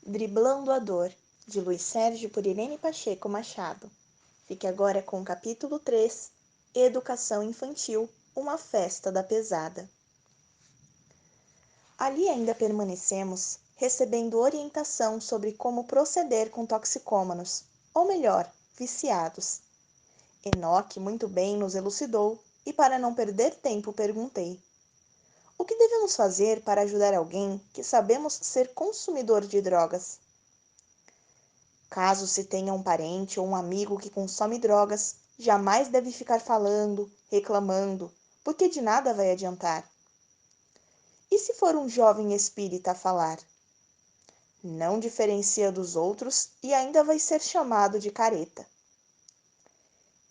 Driblando a Dor, de Luiz Sérgio por Irene Pacheco Machado. Fique agora com o capítulo 3, Educação Infantil, uma festa da pesada. Ali ainda permanecemos, recebendo orientação sobre como proceder com toxicômanos, ou melhor, viciados. Enoque muito bem nos elucidou, e para não perder tempo perguntei: o que devemos fazer para ajudar alguém que sabemos ser consumidor de drogas? Caso se tenha um parente ou um amigo que consome drogas, jamais deve ficar falando, reclamando, porque de nada vai adiantar. E se for um jovem espírita a falar? Não diferencia dos outros e ainda vai ser chamado de careta.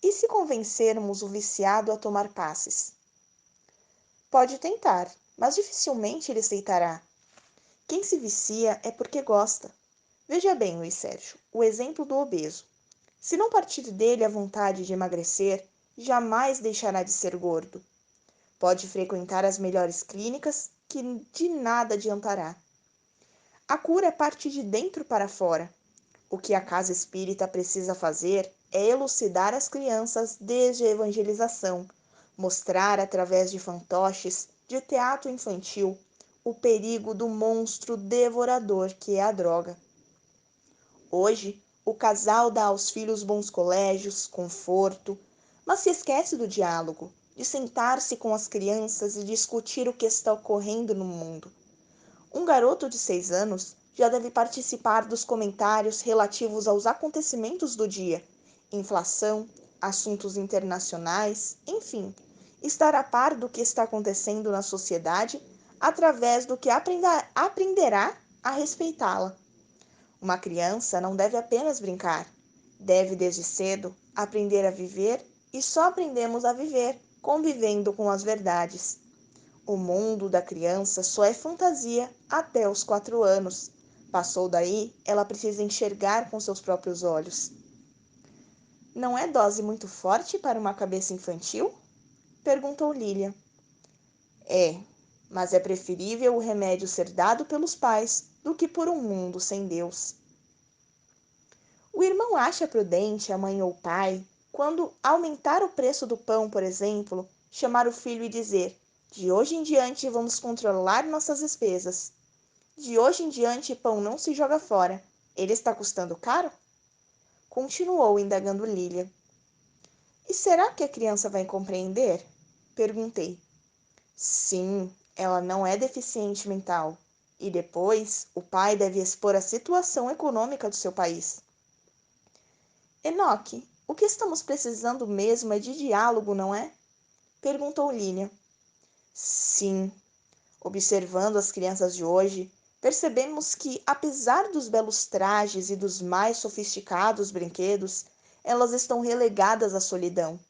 E se convencermos o viciado a tomar passes? Pode tentar, mas dificilmente ele aceitará. Quem se vicia é porque gosta. Veja bem, Luiz Sérgio, o exemplo do obeso. Se não partir dele a vontade de emagrecer, jamais deixará de ser gordo. Pode frequentar as melhores clínicas, que de nada adiantará. A cura parte de dentro para fora. O que a casa espírita precisa fazer é elucidar as crianças desde a evangelização, mostrar através de fantoches, de teatro infantil, o perigo do monstro devorador que é a droga. Hoje, o casal dá aos filhos bons colégios, conforto, mas se esquece do diálogo, de sentar-se com as crianças e discutir o que está ocorrendo no mundo. Um garoto de 6 anos já deve participar dos comentários relativos aos acontecimentos do dia, inflação, assuntos internacionais, enfim, estar a par do que está acontecendo na sociedade através do que aprenderá a respeitá-la. Uma criança não deve apenas brincar, deve desde cedo aprender a viver, e só aprendemos a viver convivendo com as verdades. O mundo da criança só é fantasia até os 4 anos. Passou daí, ela precisa enxergar com seus próprios olhos. Não é dose muito forte para uma cabeça infantil? Perguntou Lilia. É, mas é preferível o remédio ser dado pelos pais do que por um mundo sem Deus. O irmão acha prudente a mãe ou o pai, quando aumentar o preço do pão, por exemplo, chamar o filho e dizer: de hoje em diante vamos controlar nossas despesas. De hoje em diante pão não se joga fora. Ele está custando caro? Continuou indagando Lilia. E será que a criança vai compreender? Perguntei. Sim, ela não é deficiente mental. E depois, o pai deve expor a situação econômica do seu país. Enoque, o que estamos precisando mesmo é de diálogo, não é? Perguntou Lilia. Sim. Observando as crianças de hoje, percebemos que, apesar dos belos trajes e dos mais sofisticados brinquedos, elas estão relegadas à solidão.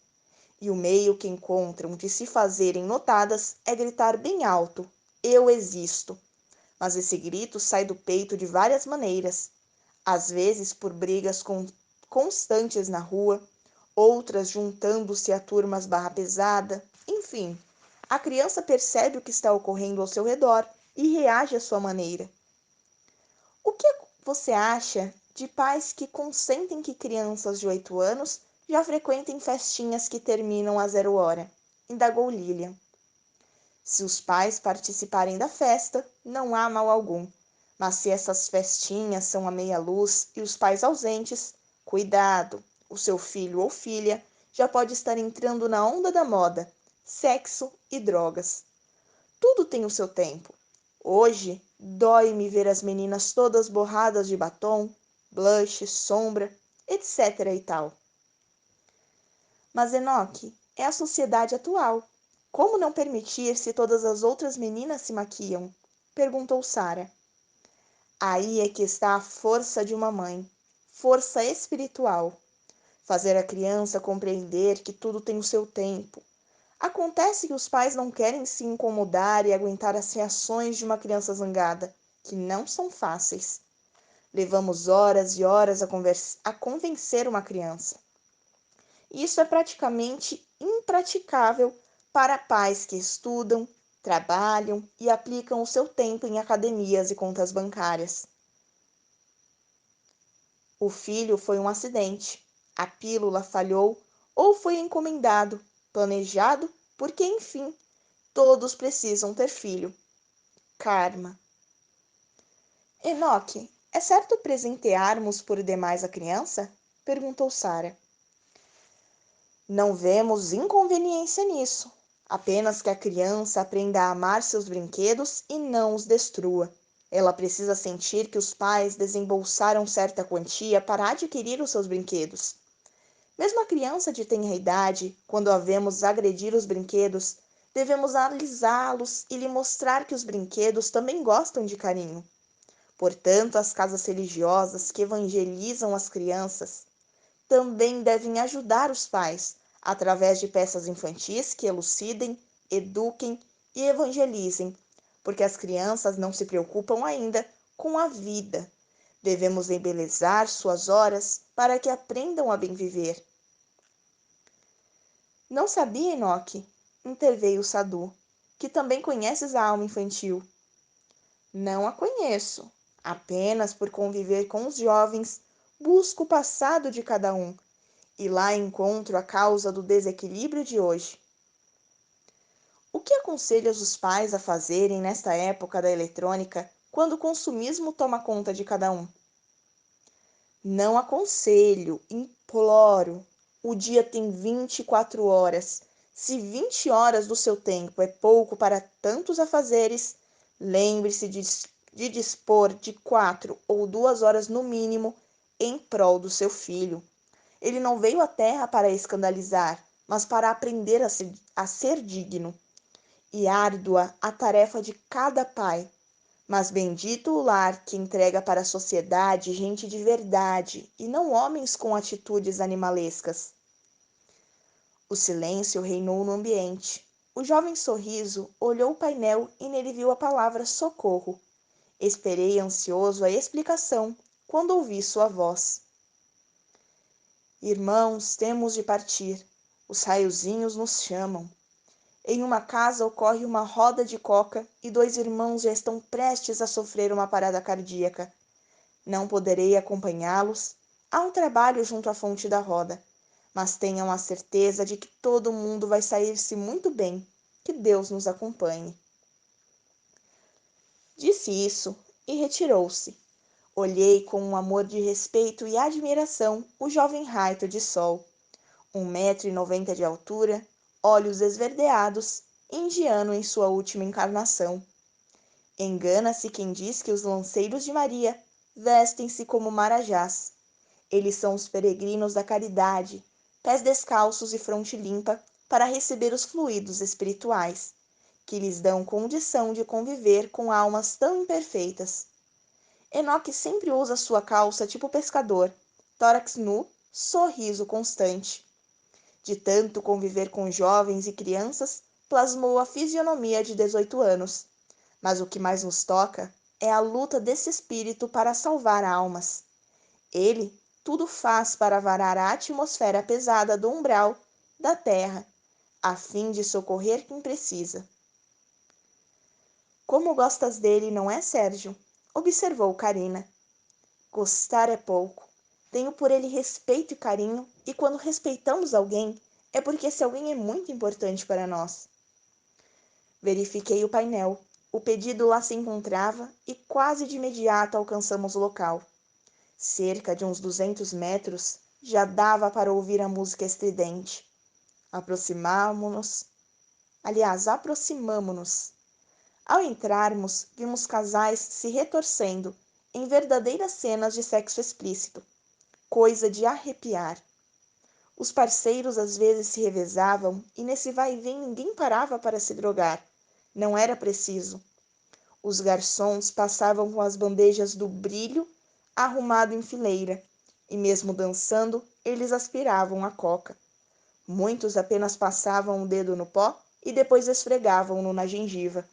E o meio que encontram de se fazerem notadas é gritar bem alto: eu existo. Mas esse grito sai do peito de várias maneiras, às vezes por brigas constantes na rua, outras juntando-se a turmas barra pesada, enfim, a criança percebe o que está ocorrendo ao seu redor e reage à sua maneira. O que você acha de pais que consentem que crianças de 8 anos já frequentem festinhas que terminam a 0 hora? Indagou Lilian. Se os pais participarem da festa, não há mal algum. Mas se essas festinhas são a meia luz e os pais ausentes, cuidado, o seu filho ou filha já pode estar entrando na onda da moda, sexo e drogas. Tudo tem o seu tempo. Hoje, dói-me ver as meninas todas borradas de batom, blush, sombra, etc e tal. Mas, Enoque, é a sociedade atual. Como não permitir se todas as outras meninas se maquiam? Perguntou Sara. Aí é que está a força de uma mãe, força espiritual. Fazer a criança compreender que tudo tem o seu tempo. Acontece que os pais não querem se incomodar e aguentar as reações de uma criança zangada, que não são fáceis. Levamos horas e horas a convencer uma criança. Isso é praticamente impraticável para pais que estudam, trabalham e aplicam o seu tempo em academias e contas bancárias. O filho foi um acidente. A pílula falhou ou foi encomendado, planejado, porque, enfim, todos precisam ter filho. Karma. Enoque, é certo presentearmos por demais a criança? Perguntou Sara. Não vemos inconveniência nisso. Apenas que a criança aprenda a amar seus brinquedos e não os destrua. Ela precisa sentir que os pais desembolsaram certa quantia para adquirir os seus brinquedos. Mesmo a criança de tenra idade, quando a vemos agredir os brinquedos, devemos alisá-los e lhe mostrar que os brinquedos também gostam de carinho. Portanto, as casas religiosas que evangelizam as crianças também devem ajudar os pais, através de peças infantis que elucidem, eduquem e evangelizem, porque as crianças não se preocupam ainda com a vida. Devemos embelezar suas horas para que aprendam a bem viver. Não sabia, Enoque, interveio Sadu, que também conheces a alma infantil. Não a conheço. Apenas por conviver com os jovens, busco o passado de cada um, e lá encontro a causa do desequilíbrio de hoje. O que aconselhas os pais a fazerem nesta época da eletrônica, quando o consumismo toma conta de cada um? Não aconselho, imploro. O dia tem 24 horas. Se 20 horas do seu tempo é pouco para tantos afazeres, lembre-se de dispor de 4 ou 2 horas no mínimo em prol do seu filho. Ele não veio à terra para escandalizar, mas para aprender a ser digno. E árdua a tarefa de cada pai, mas bendito o lar que entrega para a sociedade gente de verdade e não homens com atitudes animalescas. O silêncio reinou no ambiente. O jovem sorriso olhou o painel e nele viu a palavra socorro. Esperei ansioso a explicação quando ouvi sua voz. Irmãos, temos de partir. Os raiozinhos nos chamam. Em uma casa ocorre uma roda de coca e 2 irmãos já estão prestes a sofrer uma parada cardíaca. Não poderei acompanhá-los. Há um trabalho junto à fonte da roda, mas tenham a certeza de que todo mundo vai sair-se muito bem. Que Deus nos acompanhe. Disse isso e retirou-se. Olhei com um amor de respeito e admiração o jovem raito de sol. 1,90 m de altura, olhos esverdeados, indiano em sua última encarnação. Engana-se quem diz que os lanceiros de Maria vestem-se como marajás. Eles são os peregrinos da caridade, pés descalços e fronte limpa, para receber os fluidos espirituais, que lhes dão condição de conviver com almas tão imperfeitas. Enoque sempre usa sua calça tipo pescador, tórax nu, sorriso constante. De tanto conviver com jovens e crianças, plasmou a fisionomia de 18 anos. Mas o que mais nos toca é a luta desse espírito para salvar almas. Ele tudo faz para varar a atmosfera pesada do umbral da terra, a fim de socorrer quem precisa. Como gostas dele, não é, Sérgio? Observou Carina. Gostar é pouco. Tenho por ele respeito e carinho, e quando respeitamos alguém, é porque esse alguém é muito importante para nós. Verifiquei o painel. O pedido lá se encontrava e quase de imediato alcançamos o local. Cerca de uns 200 metros já dava para ouvir a música estridente. Aproximamo-nos. Ao entrarmos, vimos casais se retorcendo em verdadeiras cenas de sexo explícito, coisa de arrepiar. Os parceiros às vezes se revezavam e nesse vai e vem ninguém parava para se drogar. Não era preciso. Os garçons passavam com as bandejas do brilho arrumado em fileira, e mesmo dançando, eles aspiravam a coca. Muitos apenas passavam o dedo no pó e depois esfregavam-no na gengiva.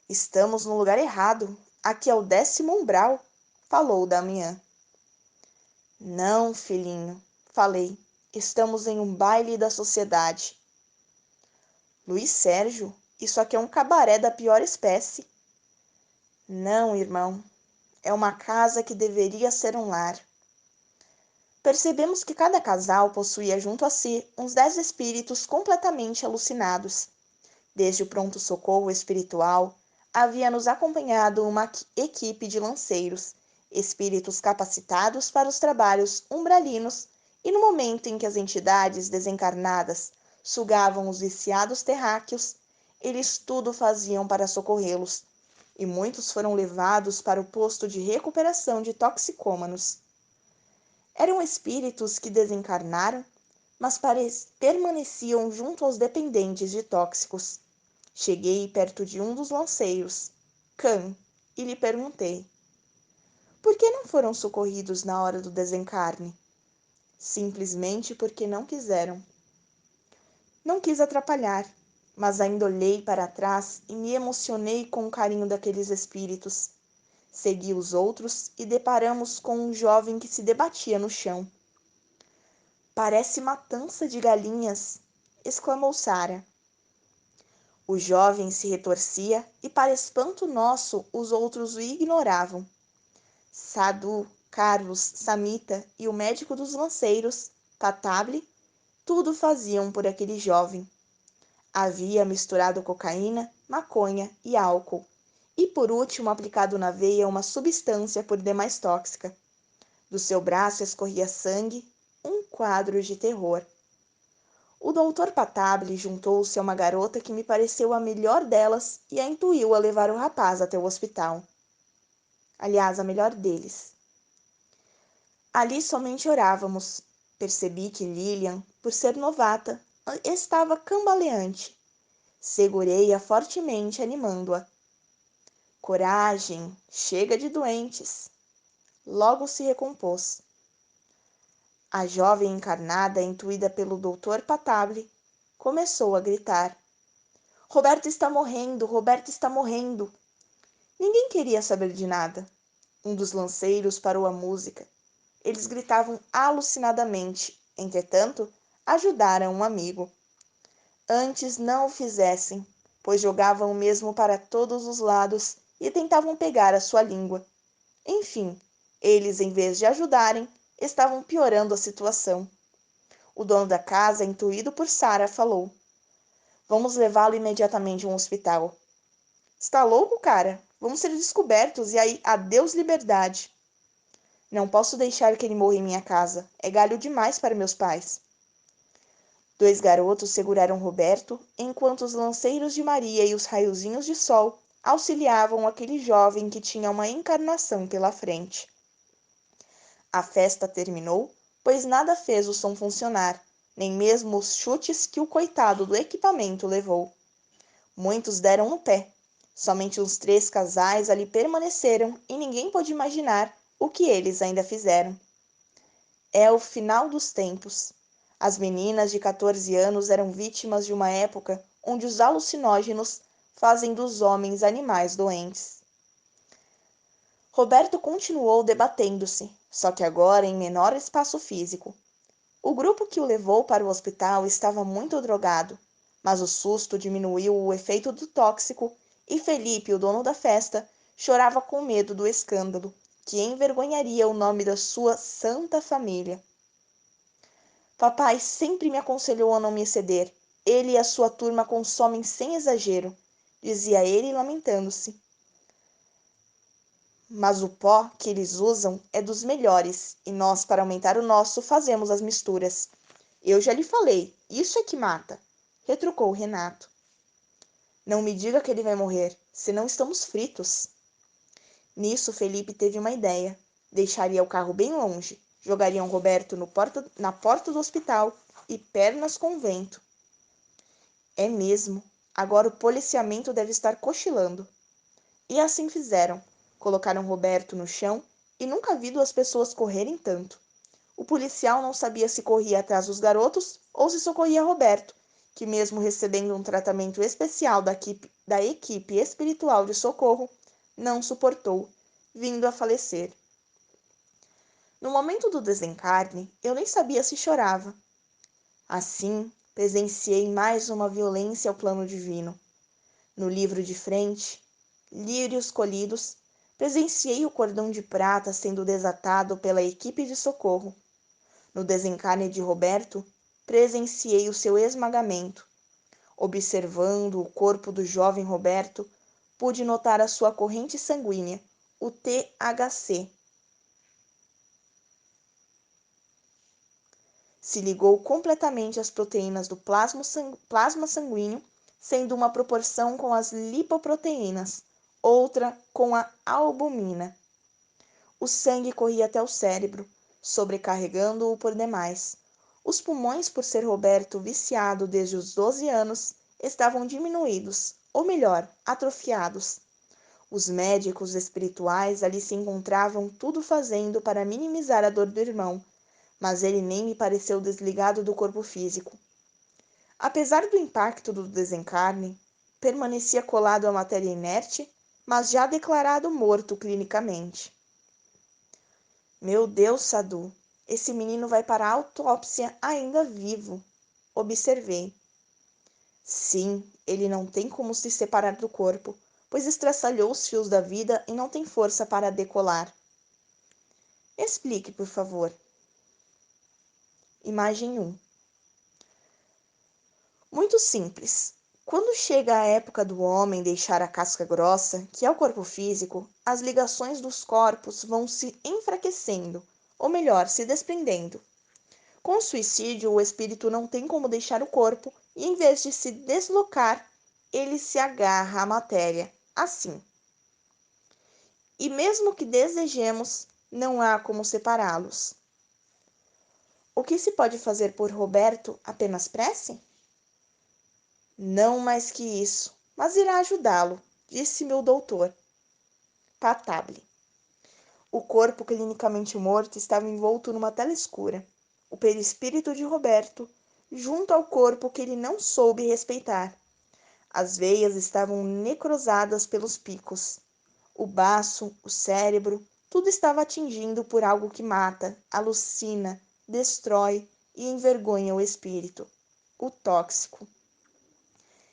Estamos no lugar errado. Aqui é o 10º umbral, falou Damião. Não, filhinho, falei. Estamos em um baile da sociedade. Luiz Sérgio, isso aqui é um cabaré da pior espécie. Não, irmão. É uma casa que deveria ser um lar. Percebemos que cada casal possuía junto a si uns 10 espíritos completamente alucinados. Desde o pronto-socorro espiritual, havia nos acompanhado uma equipe de lanceiros, espíritos capacitados para os trabalhos umbralinos, e no momento em que as entidades desencarnadas sugavam os viciados terráqueos, eles tudo faziam para socorrê-los, e muitos foram levados para o posto de recuperação de toxicômanos. Eram espíritos que desencarnaram, mas permaneciam junto aos dependentes de tóxicos. Cheguei perto de um dos lanceiros, Khan, e lhe perguntei: por que não foram socorridos na hora do desencarne? Simplesmente porque não quiseram. Não quis atrapalhar, mas ainda olhei para trás e me emocionei com o carinho daqueles espíritos. Segui os outros e deparamos com um jovem que se debatia no chão. Parece matança de galinhas, exclamou Sara. O jovem se retorcia e, para espanto nosso, os outros o ignoravam. Sadhu, Carlos, Samita e o médico dos lanceiros, Patable, tudo faziam por aquele jovem. Havia misturado cocaína, maconha e álcool, e por último aplicado na veia uma substância por demais tóxica. Do seu braço escorria sangue, um quadro de terror. O doutor Patable juntou-se a uma garota que me pareceu a melhor delas e a intuiu a levar o rapaz até o hospital. Aliás, a melhor deles. Ali somente orávamos. Percebi que Lilian, por ser novata, estava cambaleante. Segurei-a fortemente, animando-a. Coragem, chega de doentes. Logo se recompôs. A jovem encarnada, intuída pelo doutor Patable, começou a gritar: Roberto está morrendo! Roberto está morrendo! Ninguém queria saber de nada. Um dos lanceiros parou a música. Eles gritavam alucinadamente. Entretanto, ajudaram um amigo. Antes não o fizessem, pois jogavam o mesmo para todos os lados e tentavam pegar a sua língua. Enfim, eles, em vez de ajudarem, estavam piorando a situação. O dono da casa, intuído por Sara, falou: Vamos levá-lo imediatamente a um hospital. Está louco, cara? Vamos ser descobertos e aí adeus liberdade. Não posso deixar que ele morra em minha casa. É galho demais para meus pais. 2 garotos seguraram Roberto, enquanto os lanceiros de Maria e os raiozinhos de sol auxiliavam aquele jovem que tinha uma encarnação pela frente. A festa terminou, pois nada fez o som funcionar, nem mesmo os chutes que o coitado do equipamento levou. Muitos deram no pé. Somente uns 3 casais ali permaneceram e ninguém pôde imaginar o que eles ainda fizeram. É o final dos tempos. As meninas de 14 anos eram vítimas de uma época onde os alucinógenos fazem dos homens animais doentes. Roberto continuou debatendo-se, só que agora em menor espaço físico. O grupo que o levou para o hospital estava muito drogado, mas o susto diminuiu o efeito do tóxico e Felipe, o dono da festa, chorava com medo do escândalo, que envergonharia o nome da sua santa família. Papai sempre me aconselhou a não me exceder. Ele e a sua turma consomem sem exagero, dizia ele lamentando-se. Mas o pó que eles usam é dos melhores, e nós, para aumentar o nosso, fazemos as misturas. Eu já lhe falei, isso é que mata, retrucou Renato. Não me diga que ele vai morrer, senão estamos fritos. Nisso, Felipe teve uma ideia. Deixaria o carro bem longe, jogariam Roberto na porta do hospital e pernas com vento. É mesmo, agora o policiamento deve estar cochilando. E assim fizeram. Colocaram Roberto no chão e nunca vi 2 pessoas correrem tanto. O policial não sabia se corria atrás dos garotos ou se socorria Roberto, que mesmo recebendo um tratamento especial da equipe espiritual de socorro, não suportou, vindo a falecer. No momento do desencarne, eu nem sabia se chorava. Assim, presenciei mais uma violência ao plano divino. No livro de frente, lírios colhidos, Presenciei o cordão de prata sendo desatado pela equipe de socorro. No desencarne de Roberto, presenciei o seu esmagamento. Observando o corpo do jovem Roberto, pude notar a sua corrente sanguínea, o THC. Se ligou completamente às proteínas do plasma sanguíneo, sendo uma proporção com as lipoproteínas, outra com a albumina. O sangue corria até o cérebro, sobrecarregando-o por demais. Os pulmões, por ser Roberto viciado desde os 12 anos, estavam diminuídos, ou melhor, atrofiados. Os médicos espirituais ali se encontravam tudo fazendo para minimizar a dor do irmão, mas ele nem me pareceu desligado do corpo físico. Apesar do impacto do desencarne, permanecia colado à matéria inerte, mas já declarado morto clinicamente. Meu Deus, Sadu, esse menino vai para a autópsia ainda vivo, observei. Sim, ele não tem como se separar do corpo, pois estraçalhou os fios da vida e não tem força para decolar. Explique, por favor. Imagem 1. Muito simples. Quando chega a época do homem deixar a casca grossa, que é o corpo físico, as ligações dos corpos vão se enfraquecendo, ou melhor, se desprendendo. Com o suicídio, o espírito não tem como deixar o corpo e, em vez de se deslocar, ele se agarra à matéria, assim. E mesmo que desejemos, não há como separá-los. O que se pode fazer por Roberto? Apenas prece? Não mais que isso, mas irá ajudá-lo, disse-me o doutor Patable. O corpo clinicamente morto estava envolto numa tela escura. O perispírito de Roberto, junto ao corpo que ele não soube respeitar. As veias estavam necrosadas pelos picos. O baço, o cérebro, tudo estava atingido por algo que mata, alucina, destrói e envergonha o espírito. O tóxico.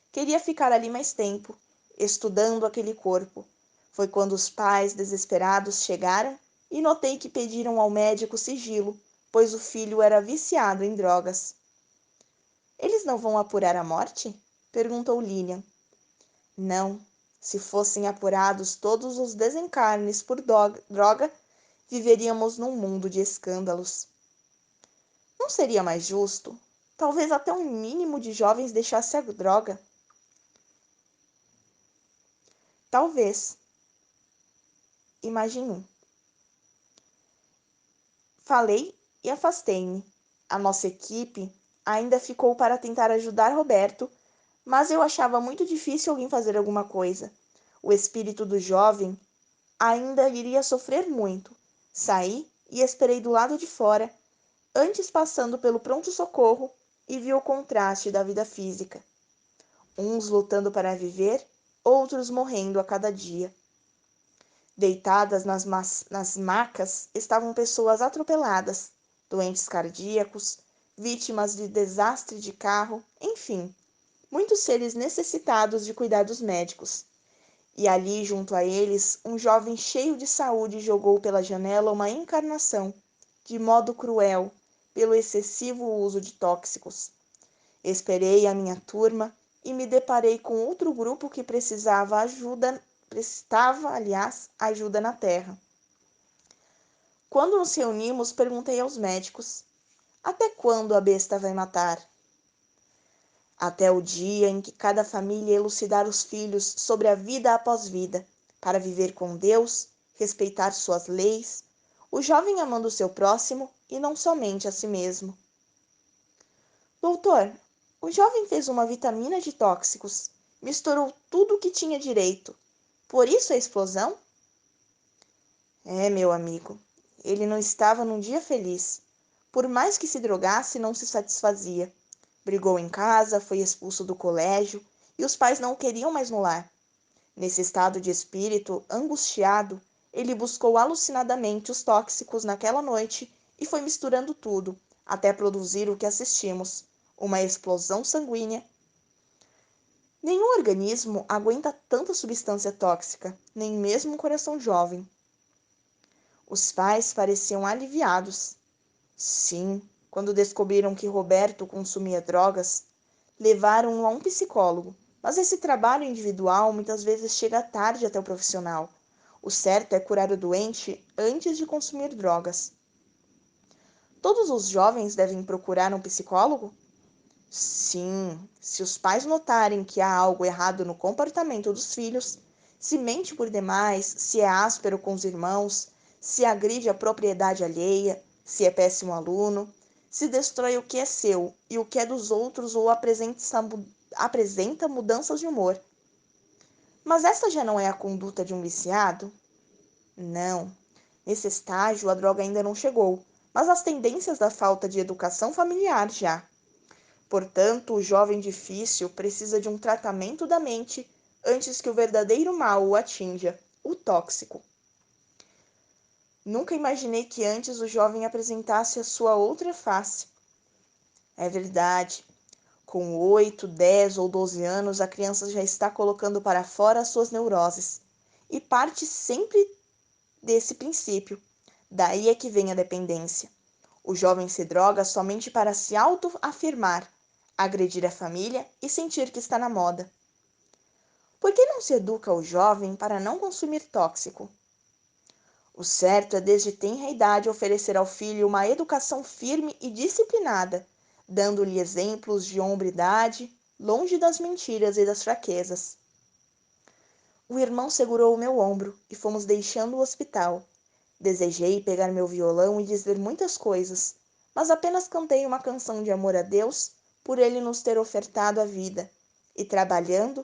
Queria ficar ali mais tempo, estudando aquele corpo. Foi quando os pais, desesperados, chegaram e notei que pediram ao médico sigilo, pois o filho era viciado em drogas. Eles não vão apurar a morte? Perguntou Lilian. Não. Se fossem apurados todos os desencarnes por droga, viveríamos num mundo de escândalos. Não seria mais justo? Talvez até um mínimo de jovens deixasse a droga. Talvez. Imagine. Falei e afastei-me. A nossa equipe ainda ficou para tentar ajudar Roberto, mas eu achava muito difícil alguém fazer alguma coisa. O espírito do jovem ainda iria sofrer muito. Saí e esperei do lado de fora, antes passando pelo pronto-socorro e vi o contraste da vida física. Uns lutando para viver, outros morrendo a cada dia. Deitadas nas macas estavam pessoas atropeladas, doentes cardíacos, vítimas de desastre de carro, enfim, muitos seres necessitados de cuidados médicos. E ali, junto a eles, um jovem cheio de saúde jogou pela janela uma encarnação, de modo cruel, pelo excessivo uso de tóxicos. Esperei a minha turma e me deparei com outro grupo que prestava, aliás, ajuda na terra. Quando nos reunimos, perguntei aos médicos: até quando a besta vai matar? Até o dia em que cada família elucidar os filhos sobre a vida após vida, para viver com Deus, respeitar suas leis, o jovem amando o seu próximo e não somente a si mesmo. Doutor, o jovem fez uma vitamina de tóxicos, misturou tudo o que tinha direito. Por isso a explosão? É, meu amigo, ele não estava num dia feliz. Por mais que se drogasse, não se satisfazia. Brigou em casa, foi expulso do colégio e os pais não o queriam mais no lar. Nesse estado de espírito angustiado, ele buscou alucinadamente os tóxicos naquela noite e foi misturando tudo, até produzir o que assistimos, uma explosão sanguínea. Nenhum organismo aguenta tanta substância tóxica, nem mesmo um coração jovem. Os pais pareciam aliviados. Sim, quando descobriram que Roberto consumia drogas, levaram-no a um psicólogo. Mas esse trabalho individual muitas vezes chega tarde até o profissional. O certo é curar o doente antes de consumir drogas. Todos os jovens devem procurar um psicólogo? Sim, se os pais notarem que há algo errado no comportamento dos filhos, se mente por demais, se é áspero com os irmãos, se agride a propriedade alheia, se é péssimo aluno, se destrói o que é seu e o que é dos outros ou apresenta mudanças de humor. Mas essa já não é a conduta de um viciado? Não. Nesse estágio, a droga ainda não chegou, mas as tendências da falta de educação familiar já. Portanto, o jovem difícil precisa de um tratamento da mente antes que o verdadeiro mal o atinja, o tóxico. Nunca imaginei que antes o jovem apresentasse a sua outra face. É verdade. Com 8, 10 ou 12 anos, a criança já está colocando para fora as suas neuroses. E parte sempre desse princípio. Daí é que vem a dependência. O jovem se droga somente para se autoafirmar, agredir a família e sentir que está na moda. Por que não se educa o jovem para não consumir tóxico? O certo é, desde tenra idade, oferecer ao filho uma educação firme e disciplinada, dando-lhe exemplos de hombridade, longe das mentiras e das fraquezas. O irmão segurou o meu ombro e fomos deixando o hospital. Desejei pegar meu violão e dizer muitas coisas, mas apenas cantei uma canção de amor a Deus por ele nos ter ofertado a vida, e trabalhando,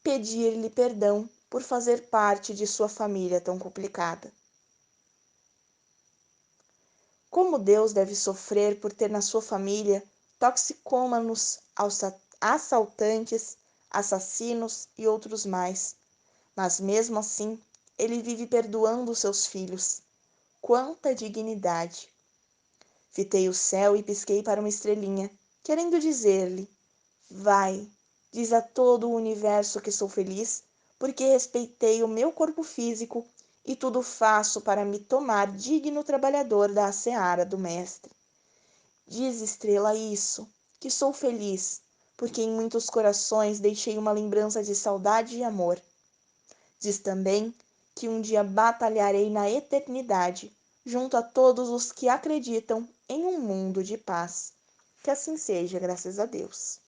pedir-lhe perdão por fazer parte de sua família tão complicada. Como Deus deve sofrer por ter na sua família toxicômanos, assaltantes, assassinos e outros mais. Mas mesmo assim, ele vive perdoando seus filhos. Quanta dignidade! Fitei o céu e pisquei para uma estrelinha, querendo dizer-lhe: vai, diz a todo o universo que sou feliz, porque respeitei o meu corpo físico e tudo faço para me tomar digno trabalhador da seara do Mestre. Diz, estrela, isso, que sou feliz, porque em muitos corações deixei uma lembrança de saudade e amor. Diz também que um dia batalharei na eternidade, junto a todos os que acreditam em um mundo de paz. Que assim seja, graças a Deus.